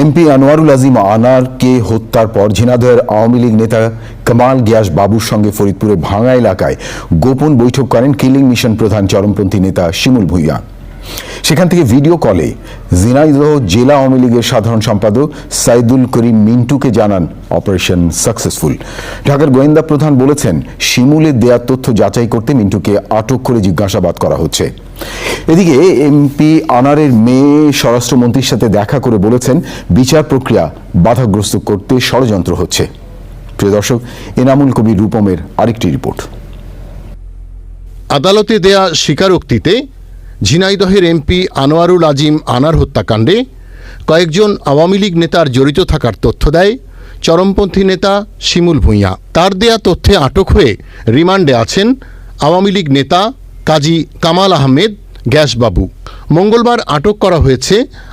MP Anwarul Azim আনারকে হত্যার পর ঝিনাইদহের আওয়ামী লীগ নেতা কামাল গিয়াস বাবুর সঙ্গে ফরিদপুরের ভাঙ্গা এলাকায় গোপন বৈঠক করেন কিলিং মিশন প্রধান চরমপন্থী নেতা শিমুল ভূঁইয়া। সেখান থেকে ভিডিও কলে ঝিনাইদহ জেলা আওয়ামী লীগের সাধারণ সম্পাদক সাইদুল করিম মিন্টুকে জানান অপারেশন সাকসেসফুল। ঢাকার গোয়েন্দা প্রধান বলেছেন, শিমুলের দেয়া তথ্য যাচাই করতে মিন্টুকে আটক করে জিজ্ঞাসাবাদ করা হচ্ছে। এদিকে এমপি আনারের মেয়ে স্বরাষ্ট্রমন্ত্রীর সাথে দেখা করে বলেছেন, বিচার প্রক্রিয়া বাধাগ্রস্ত করতে ষড়যন্ত্র হচ্ছে। প্রিয় দর্শক, এনামুল কবির রূপমের আরেকটি রিপোর্ট। আদালতে দেয়া স্বীকারোক্তিতে ঝিনাইদহের এমপি আনোয়ারুল আজিম আনার হত্যাকাণ্ডে কয়েকজন আওয়ামী লীগ নেতার জড়িত থাকার তথ্য দেয় চরমপন্থী নেতা শিমুল ভূঁইয়া। তার দেয়া তথ্যে আটক হয়ে রিমান্ডে আছেন আওয়ামী লীগ নেতা কাজী কামাল আহমেদ গ্যাসবাবু। মঙ্গলবার আটক করা হয়েছে